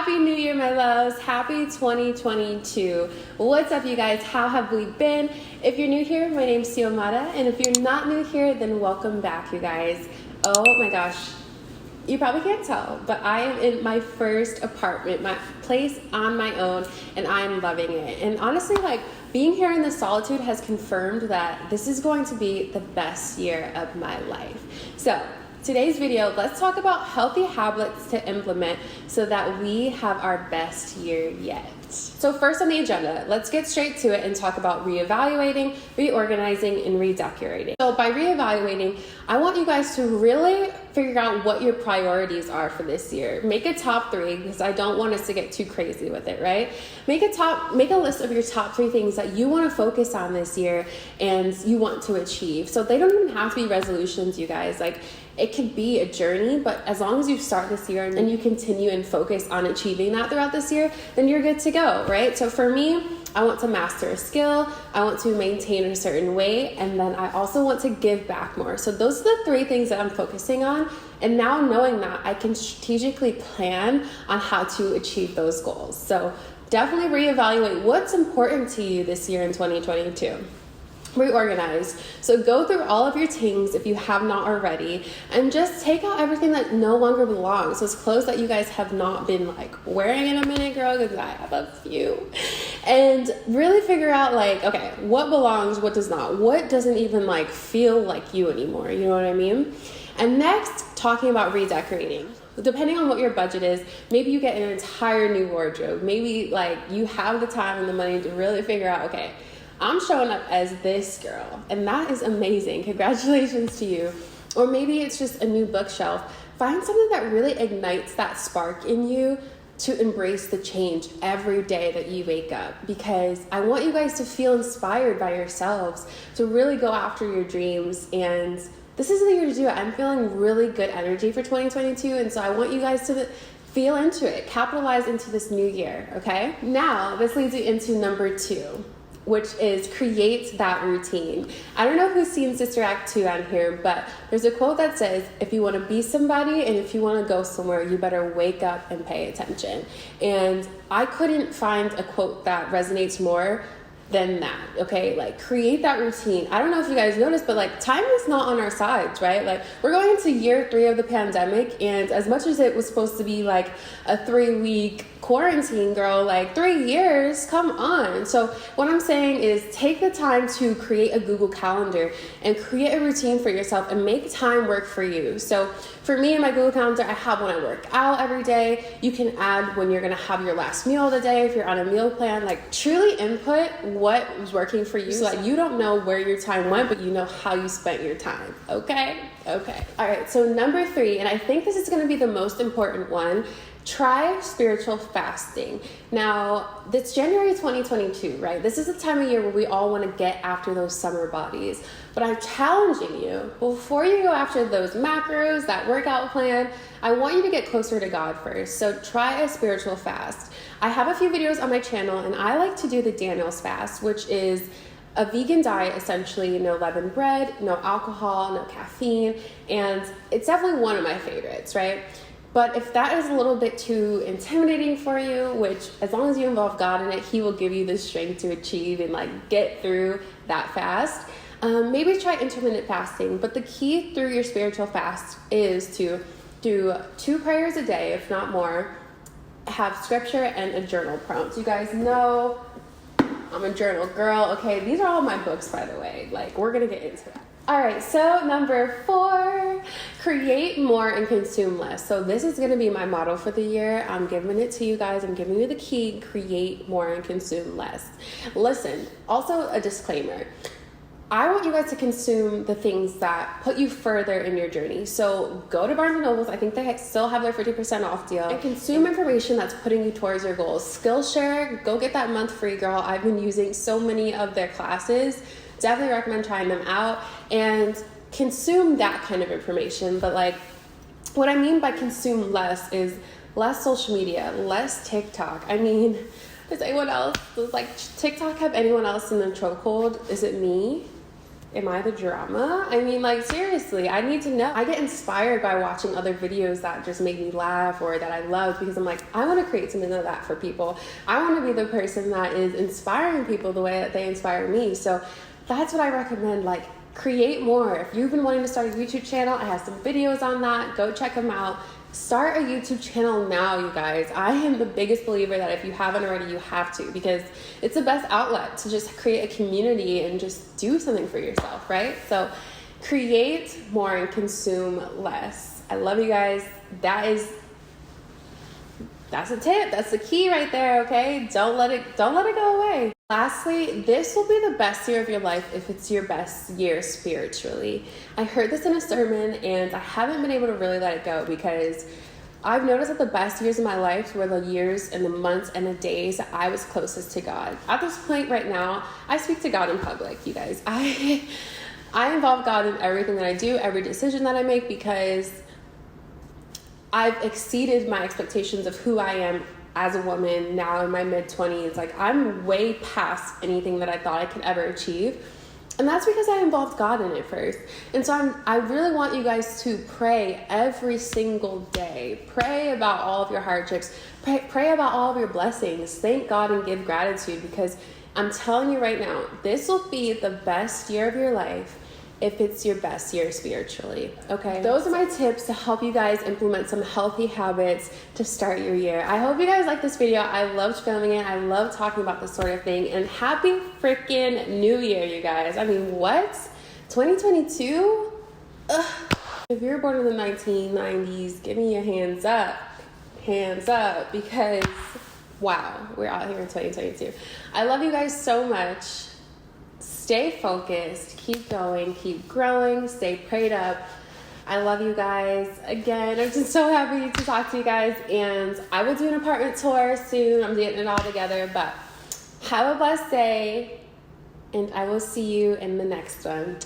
Happy New Year, my loves. Happy 2022. What's up, you guys? How have we been? If you're new here, my name's Xiomara, and if you're not new here, then welcome back, you guys. Oh my gosh. You probably can't tell, but I am in my first apartment, my place on my own, and I'm loving it. And honestly, being here in the solitude has confirmed that this is going to be the best year of my life. So today's video, let's talk about healthy habits to implement so that we have our best year yet. So first on the agenda, let's get straight to it and talk about reevaluating, reorganizing, and redecorating. So by reevaluating, I want you guys to really figure out what your priorities are for this year. Make a top 3, because I don't want us to get too crazy with it, right? Make a list of your top 3 things that you want to focus on this year and you want to achieve. So they don't even have to be resolutions, you guys. It could be a journey, but as long as you start this year and you continue and focus on achieving that throughout this year, then you're good to go, right? So for me, I want to master a skill, I want to maintain a certain weight, and then I also want to give back more. So those are the 3 things that I'm focusing on. And now knowing that, I can strategically plan on how to achieve those goals. So definitely reevaluate what's important to you this year in 2022. Reorganize. So go through all of your things if you have not already, and just take out everything that no longer belongs. So it's clothes that you guys have not been wearing in a minute, girl, because I have a few. And really figure out okay, what belongs, what does not, what doesn't even feel like you anymore. You know what I mean? And next, talking about redecorating. Depending on what your budget is, maybe you get an entire new wardrobe. Maybe you have the time and the money to really figure out, okay, I'm showing up as this girl, and that is amazing. Congratulations to you. Or maybe it's just a new bookshelf. Find something that really ignites that spark in you to embrace the change every day that you wake up, because I want you guys to feel inspired by yourselves to really go after your dreams. And this is the year to do it. I'm feeling really good energy for 2022, and so I want you guys to feel into it, capitalize into this new year, okay? Now, this leads you into number 2, which is create that routine. I don't know who's seen Sister Act 2 on here, but there's a quote that says, if you want to be somebody and if you want to go somewhere, you better wake up and pay attention. And I couldn't find a quote that resonates more than that, okay? Create that routine. I don't know if you guys noticed, but time is not on our sides, right? We're going into year 3 of the pandemic, and as much as it was supposed to be a 3-week quarantine, girl, 3 years, come on. So what I'm saying is take the time to create a Google Calendar and create a routine for yourself and make time work for you. So for me in my Google Calendar, I have when I work out every day. You can add when you're gonna have your last meal of the day if you're on a meal plan. Truly input what was working for you so that you don't know where your time went, but you know how you spent your time, okay? Okay. All right, so number 3, and I think this is gonna be the most important one, try spiritual fasting. Now, it's January 2022, right? This is the time of year where we all want to get after those summer bodies. But I'm challenging you, before you go after those macros, that workout plan, I want you to get closer to God first. So try a spiritual fast. I have a few videos on my channel, and I like to do the Daniel's fast, which is a vegan diet, essentially, no leavened bread, no alcohol, no caffeine, and it's definitely one of my favorites, right? But if that is a little bit too intimidating for you, which as long as you involve God in it, He will give you the strength to achieve and get through that fast. Maybe try intermittent fasting, but the key through your spiritual fast is to do 2 prayers a day, if not more, have scripture and a journal prompt. You guys know I'm a journal girl, okay? These are all my books, by the way. We're gonna get into that. All right, so number 4, create more and consume less. So this is gonna be my motto for the year. I'm giving it to you guys. I'm giving you the key, create more and consume less. Listen, also a disclaimer. I want you guys to consume the things that put you further in your journey. So go to Barnes & Nobles. I think they still have their 50% off deal. And consume information that's putting you towards your goals. Skillshare, go get that month free, girl. I've been using so many of their classes. Definitely recommend trying them out and consume that kind of information. But what I mean by consume less is less social media, less TikTok. I mean, does anyone else, does TikTok have anyone else in the chokehold? Is it me? am I the drama? I mean, like, seriously, I need to know. I get inspired by watching other videos that just make me laugh or that I love, because I'm like, I want to create something like that for people. I want to be the person that is inspiring people the way that they inspire me. So that's what I recommend. Like, create more. If you've been wanting to start a YouTube channel, I have some videos on that. Go check them out. Start a YouTube channel now, you guys. I am the biggest believer that if you haven't already, you have to, because it's the best outlet to just create a community and just do something for yourself, right? So create more and consume less. I love you guys. That's a tip. That's the key right there, okay? Don't let it go away. Lastly, this will be the best year of your life if it's your best year spiritually. I heard this in a sermon and I haven't been able to really let it go, because I've noticed that the best years of my life were the years and the months and the days that I was closest to God. At this point right now, I speak to God in public, you guys. I involve God in everything that I do, every decision that I make, because I've exceeded my expectations of who I am as a woman now in my mid-20s. Like, I'm way past anything that I thought I could ever achieve. And that's because I involved God in it first. And so I really want you guys to pray every single day. Pray about all of your hardships. Pray about all of your blessings. Thank God and give gratitude, because I'm telling you right now, this will be the best year of your life if it's your best year spiritually, okay? Those are my tips to help you guys implement some healthy habits to start your year. I hope you guys like this video. I loved filming it. I love talking about this sort of thing. And happy freaking New Year, you guys. I mean, what? 2022? Ugh. If you're born in the 1990s, give me your hands up. Hands up, because wow, we're out here in 2022. I love you guys so much. Stay focused, keep going, keep growing, stay prayed up. I love you guys. Again, I'm just so happy to talk to you guys, and I will do an apartment tour soon. I'm getting it all together, but have a blessed day, and I will see you in the next one.